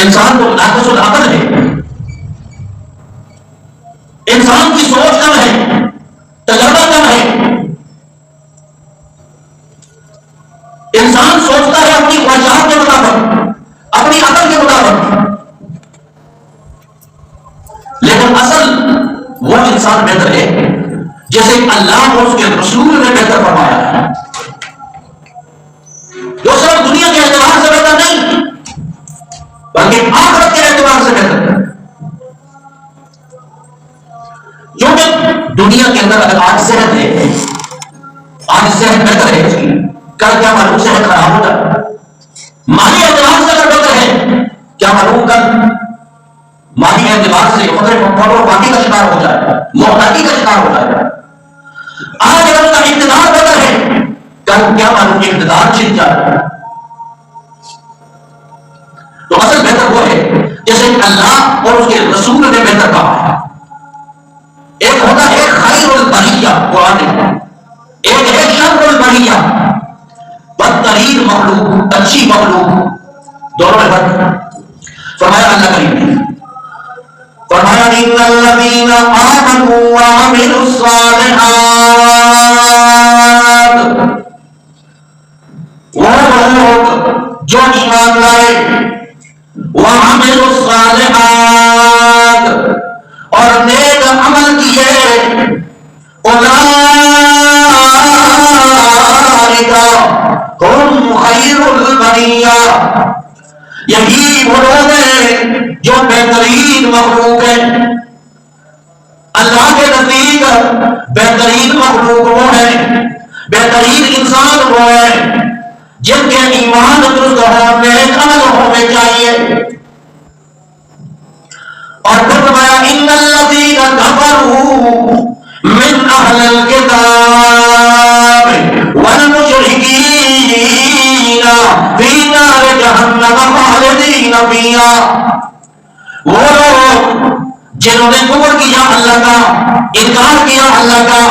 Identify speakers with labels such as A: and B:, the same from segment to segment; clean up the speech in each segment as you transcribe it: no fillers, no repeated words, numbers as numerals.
A: انسان کو ناقص العقل ہے، انسان کی سوچ کم ہے، تجربہ کم ہے، انسان سوچتا ہے اپنی خواہشات کے مطابق، اپنی عقل کے مطابق، لیکن اصل وہ انسان بہتر ہے جیسے اللہ اور اس کے رسول نے بہتر فرمایا ہے، جو صرف دنیا کے اعتبار سے بہتر نہیں بلکہ آخرت کے اعتبار سے بہتر ہے۔ کیونکہ دنیا کے اندر اگر آج صحت ہے، آج صحت بہتر ہے، کل کیا معلوم صحت خراب ہو جائے، مالی اعتبار سے اگر بہتر ہے کیا معلوم کل مالی اعتبار سے فقر واقعی کا شکار ہو جائے، محتاجی کا شکار ہو جائے۔ آج اگر اس کا اقتدار بہتر ہے کل کیا معلوم اقتدار چھن جائے۔ تو اصل بہتر وہ ہے جیسے اللہ اور اس کے رسول نے بہتر کہا ہے۔ ایک ہوتا ہے خیر البریہ قرآن میں، ایک ہے شر البریہ بدترین مخلوق، اچھی مخلوق، دونوں میں فرق ہے۔ فرمایا اللہ کریم نے، فرمایا ان الذین آمنوا وعملوا الصالحات، وہ لوگ جو ایمان لائے، وعملوا الصالحات اور نیک عمل کیے، اولئک ہم خیر البریہ، یہی وہ لوگ ہیں جو بہترین مخلوق ہیں۔ اللہ کے نزدیک بہترین مخلوق وہ ہے، بہترین انسان وہ ہے جن کے ایمان درست ہو، نیک عمل ہونے چاہیے۔ اور پھر فرمایا ان الذین کفروا من اہل الکتاب والمشرکین فی نار جہنم خالدین فیہا، وہ لوگ جنہوں نے کفر کیا اللہ کا، انکار کیا اللہ کا،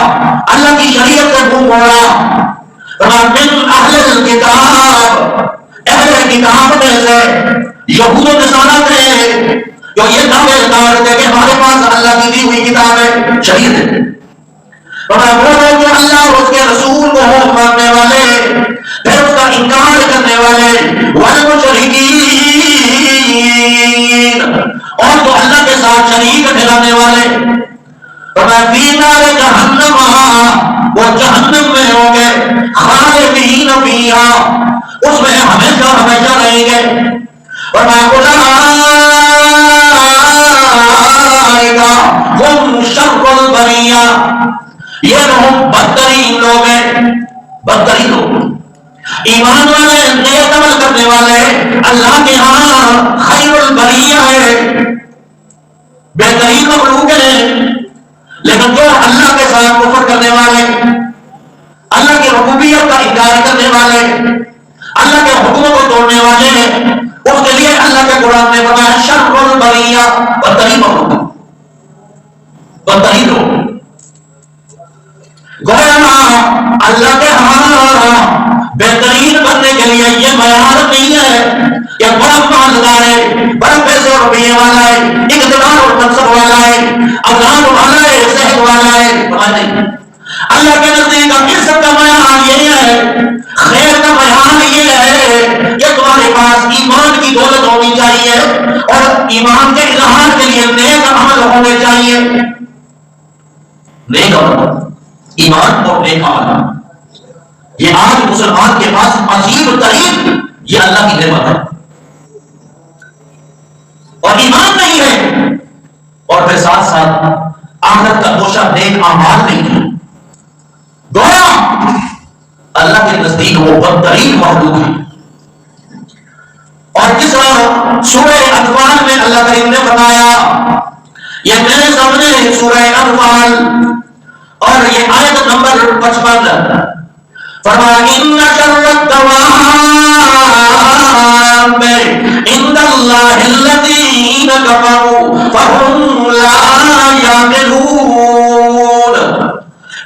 A: اللہ کی شریعت سے منہ موڑا، من اہل الکتاب، اہل کتاب میں سے یہود و نصارہ تھے جو یہ دعوے کرتے کہ ہمارے پاس اللہ کی دی ہوئی کتاب ہے، شریعت ہے، وہ لوگ جو اللہ اور اس کے رسول کو ماننے والے، پھر اس کا انکار کرنے والے، والمشرکین اور جو اللہ کے ساتھ شریک ٹھہرانے والے، فی نار جہنم، وہ جہنم میں ہوں گے، خالدین فیہا، اس میں ہمیشہ ہمیشہ رہیں گے۔ ہم شر البریہ، یہ لوگ بدترین لوگ ہیں، بدترین لوگ، ایمان والے، نیک عمل کرنے والے اللہ کے ہاں خیر البریہ ہے، بہترین مخلوق ہیں، لیکن جو اللہ کے ساتھ کفر کرنے والے، اللہ کی ربوبیت کا انکار کرنے والے، اللہ کے حکموں کو توڑنے والے، اس کے لیے اللہ کے قرآن نے فرمایا شر البریہ، بدترین مخلوق، بدترین لوگ۔ گویا اللہ کے ہاں بہترین بننے کے لیے یہ معیار نہیں ہے کہ بڑا مالدار ہے، بڑا پیسے اور روپیے والا ہے، اقتدار اور منصب والا ہے، اولاد والا ہے، صحت والا ہے، نہیں۔ اللہ کے نزدیک عزت کا معیار یہ ہے، خیر کا معیار یہ ہے کہ تمہارے پاس ایمان کی دولت ہونی چاہیے اور ایمان کے اظہار کے لیے نیک عمل ہونے چاہیے، نیک عمل، ایمان اور نیک عمل۔ یہ آج مسلمان کے پاس عجیب ترین یہ اللہ کی نعمت ہے، اور ایمان نہیں ہے اور پھر ساتھ ساتھ آخرت کا گوشہ نیک اعمال نہیں ہے، گویا اللہ کے نزدیک وہ بدترین مخلوق ہے۔ اور جس طرح سورہ انفال میں اللہ کریم نے بتایا، یہ میرے سامنے ہے سورہ انفال اور یہ آیت نمبر 55، فرمایا ان شر الدواب عند اللہ الذین کفروا فهم لا یعقلون،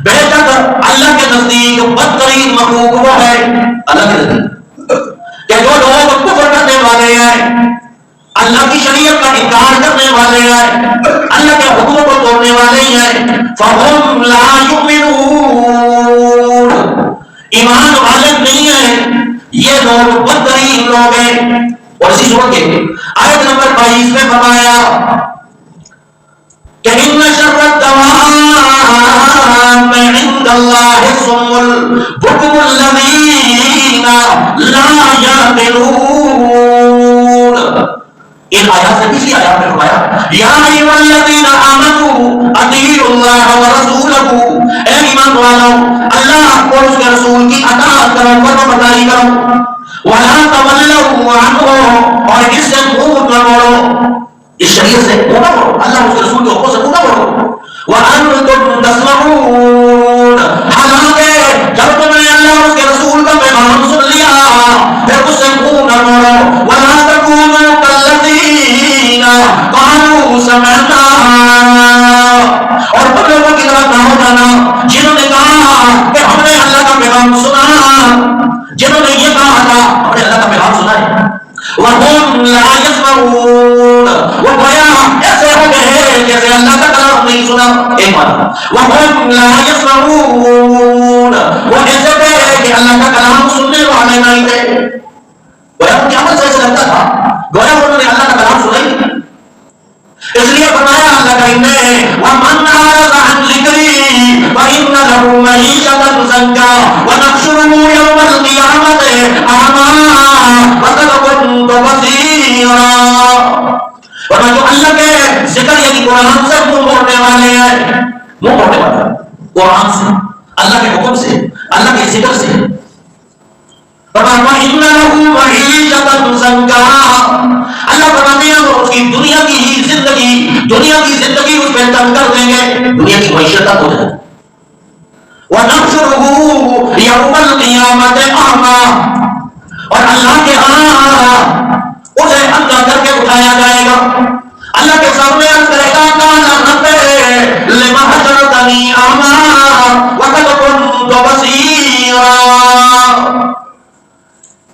A: بے شک اللہ کے نزدیک بدترین مخلوق وہ ہے، اللہ کے نزدیک کہ جو لوگ کفر کرنے والے ہیں، اللہ کی شریعت کا انکار کرنے والے ہیں، اللہ کے حکم کو توڑنے والے ہیں، فہم لا یؤمنون، ایمان والے نہیں ہیں، یہ لوگ بدترین لوگ ہیں۔ اور اسی صورت کے آیت نمبر 22 میں فرمایا کہ ان شر الدواب عند اللہ الصم البکم الذین لا یعقلون۔ ان آیات سے پچھلی آیات میں فرمایا یا ایھا الذین آمنوا اطیعوا اللہ ورسولہ، اے ایمان والو اللہ اور اس کے رسول کی اطاعت کرو، فرمانبرداری کرو، ولا تولوا عنہ، اور اس سے منہ نہ موڑو، اس شریعت سے منہ نہ موڑو، اللہ اس کے رسول کے حکم سے منہ نہ موڑو، وانتم تسمعون، حالانکہ جب تم نے اللہ اور اس کے رسول کا پیغام سن لیا پھر اس سے منہ نہ موڑو، ولا تکونوا کالذین قالوا سمعنا، اور تم لوگوں کی طرح نہ ہو جانا جنہوں نے کہا کہ ہم نے اللہ کا پیغام سنا، جنہوں نے یہ کہا تھا ہم نے اللہ کا پیغام سنا ہے، وَهُمْ لَا يَسْمَعُونَ، وہ گویا ایسے ہو گئے جیسے اللہ کا کلام نہیں سنا۔ ایک بات، وَهُمْ لَا يَسْمَعُونَ، وہ ایسے تھے کہ اللہ کا کلام سننے والے نہیں تھے، گویا ان کے عمل سے ایسے لگتا تھا گویا انہوں نے اللہ کا کلام سنا ہی نہیں۔ اس لیے فرمایا اللہ کریم نے وَمَنْ أَعْرَضَ عَنْ ذِكْرِي فَإِنَّ لَهُ مَعِيشَةً ضَنكًا وَنَحْشُرُهُ يَوْمَ الْقِيَامَةِ أَعْمَى وَقَدْ كُنتُ بَصِيرًا۔ ورنہ جو اللہ کے ذکر یعنی قرآن سے منہ موڑنے والے ہیں، منہ موڑنے والے قرآن سے، اللہ کے حکم سے، اللہ کے ذکر سے، وَإِنَّ لَهُ مَعِيشَةً ضَنكًا، اللہ فرماتے ہیں اس کی دنیا کی زندگی اس پہ تنگ کر دیں گے، دنیا کی معیشت ہو جائے گی۔ وَنَحْشُرُهُ يَوْمَ الْقِيَامَةِ أَعْمَى، اور اللہ کے ہاں اسے اندھا کر کے اٹھایا جائے گا، اللہ کے سامنے عرض کرے گا قَالَ رَبِّ لِمَ حَشَرْتَنِی أَعْمَى وَقَدْ كُنتُ بَصِيرًا۔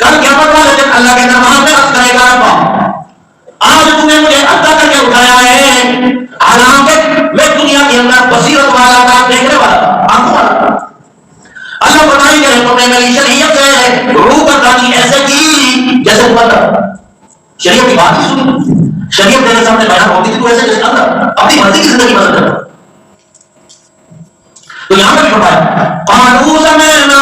A: کل قیامت والے دن اللہ کے دربار میں عرض کرے گا رب آج تم نے مجھے اندھا کر کے اٹھایا ہے، حالانکہ میں دنیا کے اندر بصیرت والا تھا، دیکھنے والا تھا، آنکھوں والا تھا۔ اللہ بتائی کہ تم نے میری شریعت سے روح گردانی ایسے کی جیسے مطلب شریعت کی بات ہی سنی، شریعت تیرے سامنے بیان ہوتی تھی تو ایسے جیسے اندر اپنی مرضی کی زندگی بدل کرتا۔ تو یہاں پر بھی فرمایا قالوا سمعنا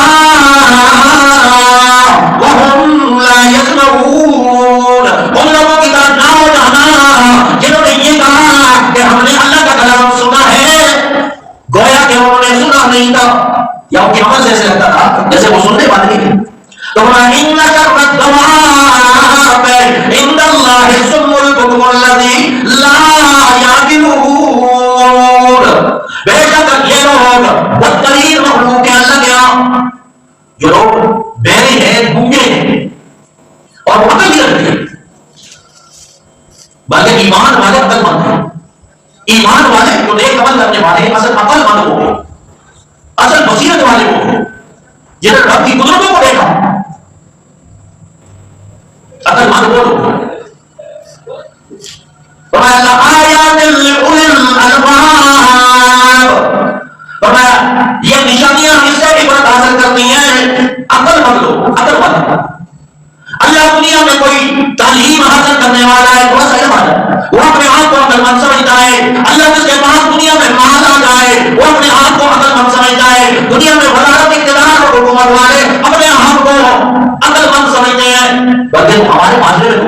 A: وهم لا يسمعون، ان لوگوں کی طرح نہ ہو جانا جنہوں نے یہ کہا کہ ہم نے اللہ کا کلام سنا ہے، گویا کہ انہوں نے سنا نہیں تھا، یا ان کے عمل سے ایسے لگتا تھا جیسے وہ سننے والے نہیں تھے۔ تو ان شر الدواب عند اللہ الصم البکم الذی لا یعقلون، بے شک یہ لوگ بدترین مخلوق ہیں اللہ کے یہاں، جو لوگ بہرے ہیں، گونگے ہیں اور عقل نہیں رکھتے، بلکہ ایمان والے عقل مند ہیں، ایمان والے جو نیک عمل کرنے والے اصل عقل مند ہو گئے، اصل بصیرت والے ہو گئے، جنہوں نے رب کی قدرتوں کو دیکھا، عقل مند وہ لوگ ہیں۔ آیات لأولی الألباب، یہ نشانیاں اس سے عبرت حاصل کرنی ہے عقل مند لوگ، عقل مند۔ اللہ دنیا میں کوئی تعلیم حاصل کرنے والا ہے، تھوڑا سا علم آ جائے وہ اپنے آپ کو عقل مند سمجھتا ہے، اللہ جس کے پاس دنیا میں مال آ جائے وہ اپنے آپ کو عقل مند سمجھتا ہے، دنیا میں وزارت اقتدار اور حکومت والے اپنے آپ کو عقل مند سمجھتے ہیں، بلکہ ہمارے معاشرے میں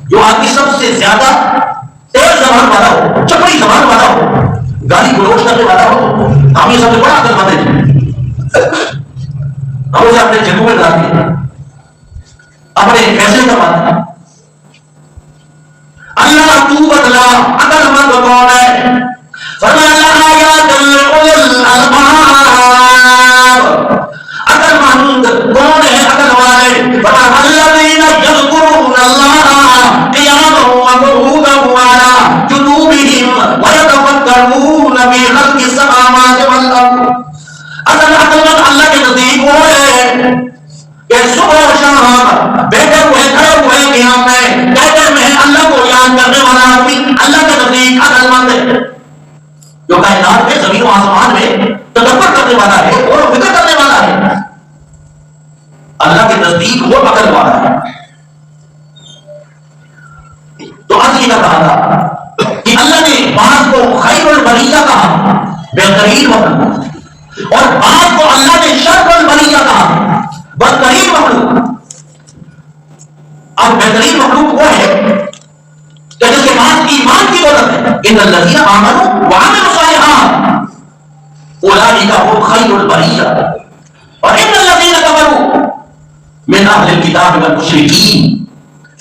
A: جو آدمی سب سے زیادہ تیز زبان والا ہو، چپڑی زبان والا ہو، گالی گلوچ کرنے والا ہو، ہم یہ سب سے بڑا عقل مند ہے، ہم اسے اپنے جنگوں میں ڈالتے ہیں، اپنے فیصلے کرواتے ہیں۔ اللہ تو بدلا عقل مند کون ہے؟ فرمایا آیات لأولی الألباب، عقل مند کون ہے؟ عقل والے فرمایا الذین یذکرون اللہ قیاما وقعودا وعلی جنوبہم ویتفکرون فی خلق السماوات والارض۔ اصل عقل مند اللہ کے نزدیک وہ ہے کہ صبح و شام بیٹھے ہوئے کھڑے ہوئے جو کائنات میں زمین و آسمان میں تدبر کرنے والا ہے اور فکر کرنے والا ہے، اللہ کے نزدیک وہ عقل والا ہے۔ تو آج یہ کہا تھا کہ اللہ نے بعض کو خیر البریہ کہا، بہترین مخلوق، اور بعض کو اللہ نے شر البریہ کہا، بدترین مخلوق۔ اب بہترین مخلوق وہ ہے کہ جس کے پاس ایمان کی دولت ہے، ان الذین آمنوا وعملوا الصالحات اولئک هم خیر البریہ، اور ان الذین کفروا من اہل الکتاب والمشرکین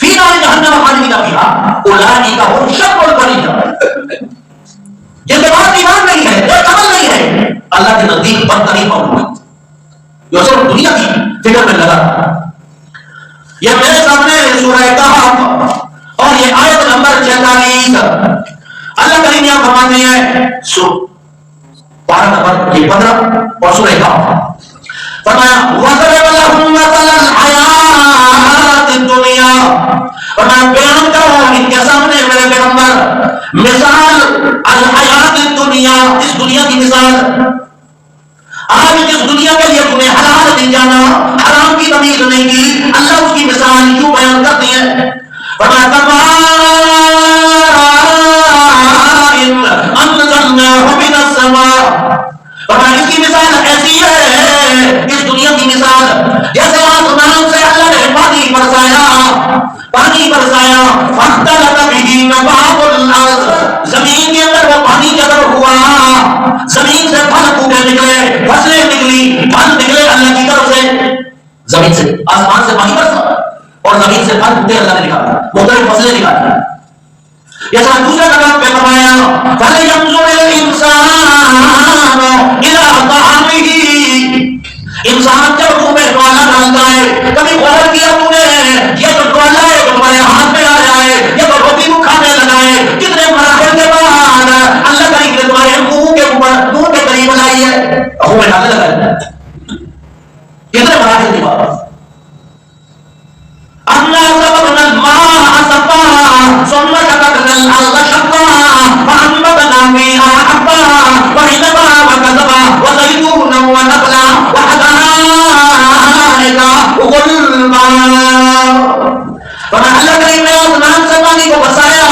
A: فی نار جہنم خالدین فیہا اولئک هم شر البریہ۔ جس کے پاس ایمان نہیں ہے، جو عمل نہیں ہے، اللہ کے نزدیک بدترین مخلوق ہے، جو صرف دنیا کی فکر میں لگا۔ یہ میرے سامنے سورہ کہف اور یہ آیت نمبر 46، اللہ کریم یہاں فرماتے ہیں پارہ نمبر 15 اور سورہ کہف، فرمایا وَضَرَبَ لَهُم مَثَلَ الْحَيَاةِ الدُّنْيَا، فرمایا بیان کرو ان کے سامنے میرے پیغمبر مثال الحیات الدنیا، اس دنیا کی مثال۔ آج جس دنیا کے لیے تمہیں حلال نہیں جانا، حرام کی تمیز نہیں کی، اللہ اس کی مثال یوں بیان کرتی ہے، فرمایا انزلناہ من السماء، فرمایا اس کی مثال ایسی ہے، اس دنیا کی مثال جیسے آسمان سے اللہ نے پانی برسایا، فاختلط بہ نبات الارض، زمین کے اندر وہ پانی جذب ہوا، زمین سے پھل پھوٹے نکلے، فصلیں نکلی، پھل نکلے اللہ کی طرف سے، زمین سے آسمان سے پانی برسا اور زمین سے پھل پھوٹے اللہ نے نکالا، مختلف فصلیں نکالی۔ جیسا دوسرے مقام پہ فرمایا فَلْيَنظُرِ الْإِنسَانُ إِلَىٰ طَعَامِهِ، انسان جب منہ میں ڈوالا ڈالتا ہے، کبھی غور کیا تو نے یہ جو ڈوالا ہے جو تمہارے ہاتھ میں آیا ہے، یہ تو روٹی کو کھانے لگا ہے، کتنے مراحل کے بعد اللہ کریم نے تمہارے منہ کے اوپر، منہ کے قریب لائی ہے، منہ میں ڈالنے لگا ہے، کتنے مراحل کے بعد۔ اَنَّا سَبَقْنَا الْمَاءَ سَبًّا ثُمَّ شَقَقْنَا الْأَرْضَ شَقًّا فَأَنبَتْنَا فِيهَا حَبًّا وَعِنَبًا وَقَضْبًا وَزَيْتُونًا وَنَخْلًا وَحَدَائِقَ غُلْبًا، فرمایا اللہ کریم نے آسمان سے پانی کو برسایا،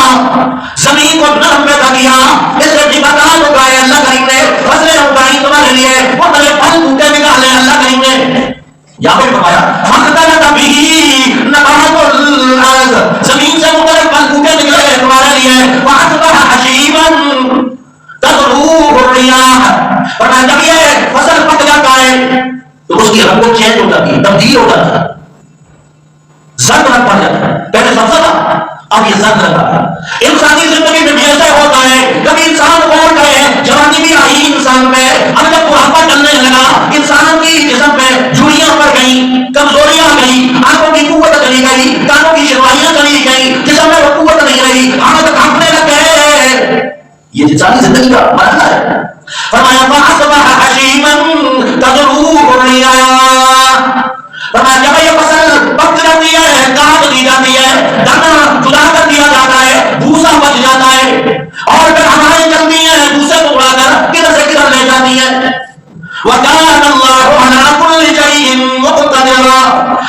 A: زمین کو نرم پیدا کیا، اس سے نباتات اگائے اللہ کریم نے، فصلیں اگائی تمہارے لیے، وہ تمہیں پھل پھوٹے نکالے اللہ کریم نے۔ یہاں پہ فرمایا فاختلط بہ نبات الارض، زمین سے مختلف پھل پھوٹے نکلے تمہارے لیے، فاصبح حشیما تذروه الرياح، فرمایا جب یہ فصل پک جاتا ہے تو اس کی رنگ چینج ہو جاتی ہے، تبدیل ہو جاتا ہے، زرد رنگ پڑ جاتا ہے، پہلے سبزہ تھا اب یہ زرد رنگ آتا ہے۔ انسانی زندگی میں بھی ایسا ہوتا ہے، کبھی انسان بول گئے، جوانی بھی آئی انسان میں، اب جب بڑھاپا چلنے لگا انسان کی جسم میں جھریاں پڑ گئی، کمزوریاں آ گئی، آنکھوں کی قوت چلی گئی، کانوں کی شروائیاں چلی گئی، جسم میں وہ قوت نہیں رہی، ہاتھ کانپنے لگ گئے۔ یہ انسانی زندگی کا مرحلہ ہے۔ فرمایا فاصبح حشیما تذروه الرياح، فرمایا جب یہ فصل پک جاتی ہے، کاٹ دی جاتی ہے، دانا جدا کر دیا جاتا ہے، بھوسا بچ جاتا ہے، اور پھر ہوائیں چلتی ہیں بھوسے کو اڑا کر کدھر سے کدھر لے جاتی ہیں۔ وَكَانَ اللَّهُ عَلَىٰ كُلِّ شَيْءٍ مُقْتَدِرًا،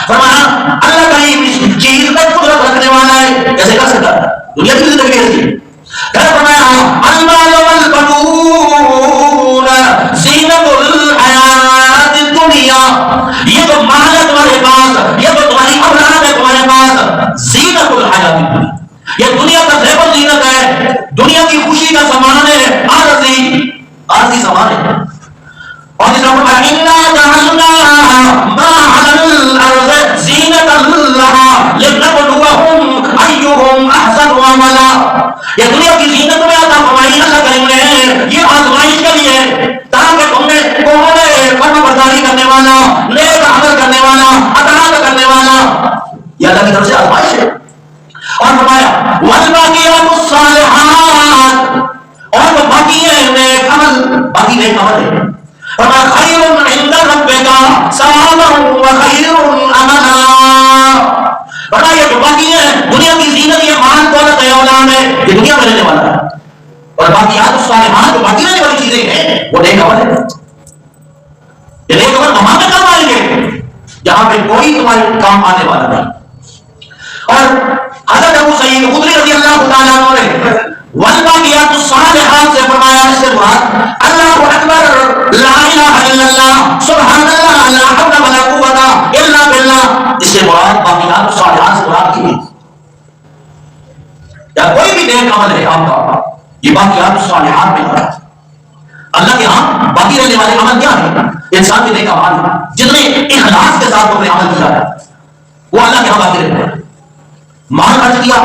A: فرمایا اللہ کریم اس چیز پہ قدرت رکھنے والا ہے، کیسے کر سکتا ہے؟ دنیا کی زندگی ایسی ہے۔ پھر فرمایا الْمَالُ وَالْبَنُونَ زِینَةُ الْحَیَاةِ الدُّنْیَا، یہ جو مال ہے تمہارے پاس، یہ جو تمہاری اولاد ہے تمہارے پاس، زینت الحیات الدنیا، یہ دنیا کا زیب و زینت ہے، دنیا کی خوشی کا سامان ہے، عارضی سامان ہے۔ اور جس طرح فرمایا اِنَّا جَعَلْنَا مَا عَلَى الْأَرْضِ زِینَةً لَهَا لِنَبْلُوَهُمْ أَيُّهُمْ أَحْسَنُ عَمَلًا، یہ دنیا کی زینت میں عطا فرمائی اللہ کریم نے، یہ آزمائش کے لیے، تاکہ تم نے کون ہے فرما برداری کرنے والا، نیک عمل کرنے والا، اطاعت کرنے والا، یہ اللہ کی طرف سے آزمائش ہے۔ اور فرمایا والباقیات الصالحات، اور وہ باقی ہے نیک عمل، باقی نیک عمل ہے، فرمایا خیر عند ربک ثوابا وخیر عملا، فرمایا یہ جو باقی ہے دنیا کی زینت، یہ مال دولت ہے، اولاد ہے، یہ دنیا میں رہنے والا ہے، اور باقیات الصالحات جو باقی رہنے والی چیزیں ہیں وہ نیک عمل ہے. یہ نیک عمل وہاں پہ کام آئیں گے جہاں پہ کوئی تمہارے کام آنے والا نہیں. اور حضرت ابو سعید خدری رضی اللہ تعالیٰ عنہ نے والباقیات الصالحات سے فرمایا اس سے مراد اللہ اکبر لا الہ الا اللہ سبحان اللہ لا حول ولا قوت الا باللہ. اس سے مراد باقیات الصالحات سے مراد کی یا کوئی بھی نیک عمل ہے آپ کا یہ باقیات الصالحات میں ہوتا ہے. اللہ کے ہاں باقی رہنے والے عمل کیا ہے؟ انسان کے نیک اعمال جتنے اخلاص کے ساتھ اپنے عمل کیا ہے وہ اللہ کے ہاں باقی رہتے ہیں. مال خرچ کیا,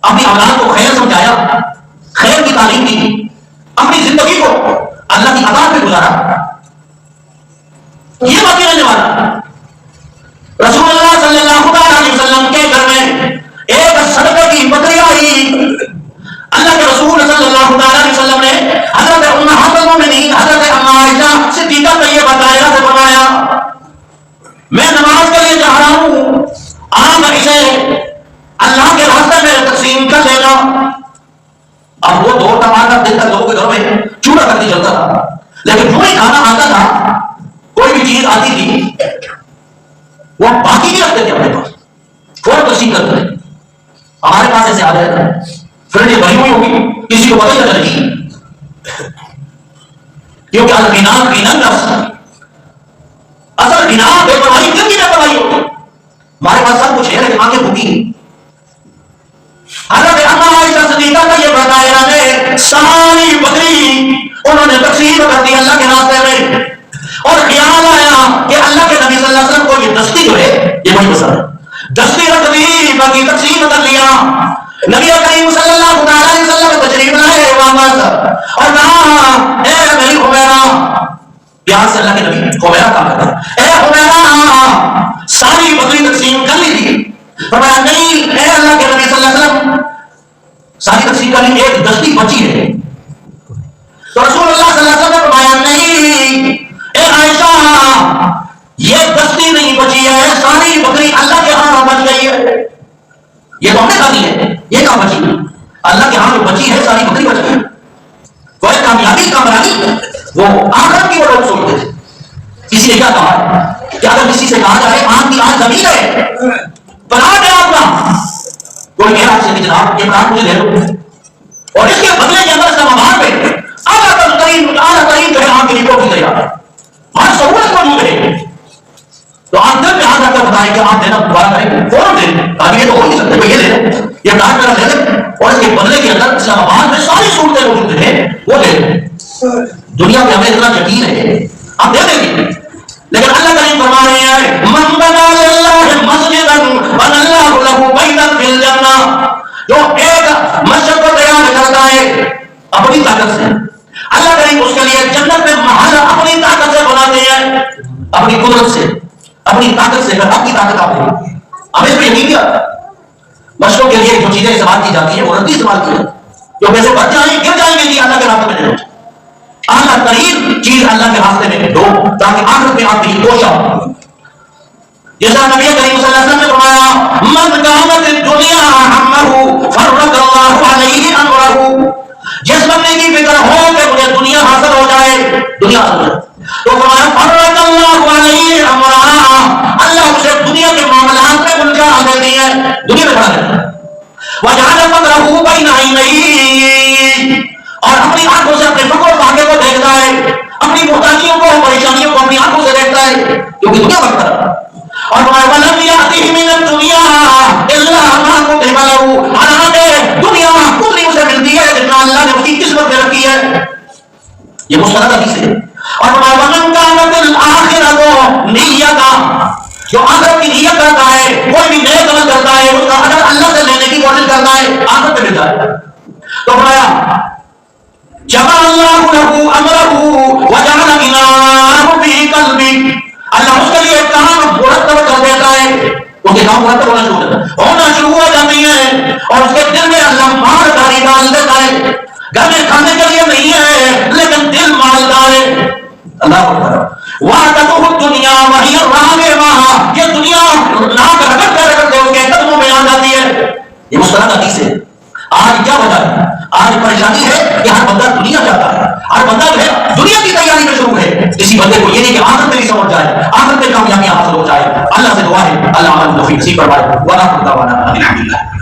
A: اپنی اولاد کو خیر سمجھایا, خیر کی تعلیم دی, اپنی زندگی کو اللہ کی اطاعت میں گزارا, یہ باقی رہنے والا. رسول اللہ صلی اللہ علیہ وسلم کے گھر میں ایک صدقہ کی بکری آئی. اللہ کے رسول صلی اللہ علیہ وسلم نے حضرت امہات المومنین حضرت اما عائشہ صدیقہ طیبہ طاہرہ سے فرمایا میں نماز کے لیے جا رہا ہوں, آپ اسے اللہ کے راستے میں تقسیم کر لینا. اب وہ دو ٹماٹر دن تک لوگوں کے گھروں میں چولہا کرتی چلتا تھا, لیکن جو ہی کھانا آتا تھا کوئی بھی چیز آتی تھی وہ باقی نہیں رکھتے تھے اپنے پاس, فوراً تقسیم کرتے تھے. ہمارے پاس ایسے آ جائے تھے پھر یہ بھری ہوئی ہوگی کسی کو پتہ نہ چلے گی کیونکہ الغنا غنى النفس اصل غنا بے پرواہی کیوں کی بے پرواہی ہوتی. ہمارے پاس سب کچھ ہے لیکن آنکھیں بھوکی. حضرت اما عائشہ صدیقہ کا یہ بتایا نے ساری بکری انہوں نے تقسیم کر دی اللہ کے راستے میں, اور خیال آیا کہ اللہ کے نبی صلی اللہ علیہ وسلم کو یہ دستی جو ہے یہ بڑی پسند ہے. دستی رکھ دی, باقی تقسیم کر لیا. نبی کریم صلی اللہ علیہ وسلم تشریف لائے واپس اور کہا اے میری حمیرہ, پیار سے اللہ کے نبی حمیرہ کہا کرتا ہے, اے حمیرہ ساری بکری تقسیم کر لی تھی. فرمایا نہیں اے اللہ کے نبی صلی اللہ علیہ وسلم ساری تقسیم کر لی, ایک دستی بچی ہے. تو رسول اللہ صلی اللہ علیہ وسلم نے فرمایا نہیں اے عائشہ یہ دستی نہیں بچی ہے, ساری بکری اللہ کے ہاں بچ گئی ہے. یہ تو ہم نے کہا دی ہے, یہ کہاں بچی ہے؟ اللہ کے ہاں جو بچی ہے ساری بکری بچ گئی. کوئی کامیابی کامرانی وہ آخرت کی وہ لوگ سوچتے تھے. کسی نے کیا کہا ہے کہ اگر کسی سے کہا جائے آنکھ کی آنکھ زمین ہے بنا دے آپ کا, کوئی کہہ رہا ہے کہ جناب یہ کام مجھے دے دو اور اس کے بدلے کے اندر اسلام آباد میں اعلیٰ ترین جو ہے آنکھ کی رپورٹ کی جاتا ہے, ہر سہولت موجود ہے. تو آپ دل میں ہاتھ رکھ کر بتائیں کہ آپ دینا دوبارہ کریں, فوراً دیں. تاکہ یہ تو ہو نہیں سکتے یہ دے دیں, یہ کام میرا دے دیں اور اس کے بدلے کے اندر اسلام آباد میں ساری سہولتیں موجود ہیں وہ دے دیں. دنیا میں ہمیں اتنا یقین ہے آپ دے دیں گے, لیکن اللہ کریم فرما رہے ہیں من بنا للہ مسجدا بنى اللہ لہ بیتا فی الجنہ, جو ایک مسجد کو تیار کرتا ہے اپنی طاقت سے, اللہ کریم اس کے لیے جنت میں محل اپنی طاقت سے بناتے ہیں, اپنی قدرت سے, اپنی طاقت سے. اگر آپ کی طاقت آپ ہے ہمیں اس پہ یقین کیا مشروں کے لیے جو چیزیں استعمال کی جاتی ہیں وہ رتی استعمال کی جاتی ہے, جو پیسے بچ جائیں گر جائیں گے اللہ کے راستے میں دے. اعلیٰ ترین چیز اللہ کے راستے میں دو تاکہ آخرت میں آپ کی کوشش ہو. جیسا نبی کریم صلی اللہ علیہ وسلم نے فرمایا من کانت الدنیا ہمہ فرق اللہ علیہ امرہ, جس بندے کی فکر ہو کہ مجھے دنیا حاصل ہو جائے, دنیا حاصل ہو جائے تو فرمایا فرق اللہ علیہ امرہ, اللہ اسے دنیا کے معاملات میں الجھا دیتی ہے, دنیا میں کھڑا دیتا ہے. وجعل فقرہ بین عینیہ, اور اپنی آنکھوں سے اپنے فقر و فاقے کو دیکھتا ہے, اپنی محتاجیوں کو پریشانیوں کو اپنی آنکھوں سے دیکھتا ہے کیونکہ دنیا وقت ہے. اور وَلَمْ يَأْتِهِ مِنَ الدُّنْيَا إِلَّا مَا كُتِبَ لَهُ, حالانکہ دنیا کتنی اسے ملتی ہے جتنا اللہ نے اس کی قسمت میں رکھی ہے. یہ مستند حدیث ہے. اور وَمَنْ كَانَتِ الْآخِرَةُ نِيَّتًا, جو آخرت کی نیت کرتا ہے, کوئی بھی نیک عمل کرتا ہے, اس کا اجر اللہ سے لینے کی کوشش کرتا ہے, آخرت میں ملتا ہے. تو فرمایا جمع اللہ لہ امرہ وجعل غناہ فی قلبہ, اللہ اس کے لیے کام مرتب کر دیتا ہے, اس کے کام مرتب ہونا شروع ہو جاتی ہے, اور اس کے دل میں اللہ مالداری ڈال دیتا ہے. گھر میں کھانے کے لیے نہیں ہے لیکن دل مالدار ہے. اللہ اکبر. وَعَدَتُهُ الدُّنْيَا وَهِيَ رَاغِبَةٌ, یہ دنیا ناک رگڑتے رگڑتے اس کے قدموں میں آ جاتی ہے. یہ مستند حدیث ہے. آج کیا وجہ ہے؟ آج پریشانی ہے کہ ہر بندہ دنیا چاہتا ہے، ہر بندہ جو ہے دنیا کی تیاری میں شروع ہے، کسی بندے کو یہ نہیں کہ آخرت میں بھی سمجھ جائے، آخرت میں کامیابی حاصل ہو جائے۔ اللہ سے دعا ہے اللہ عمل توفیق نصیب فرمائے۔ وآخر دعوانا الحمد للہ۔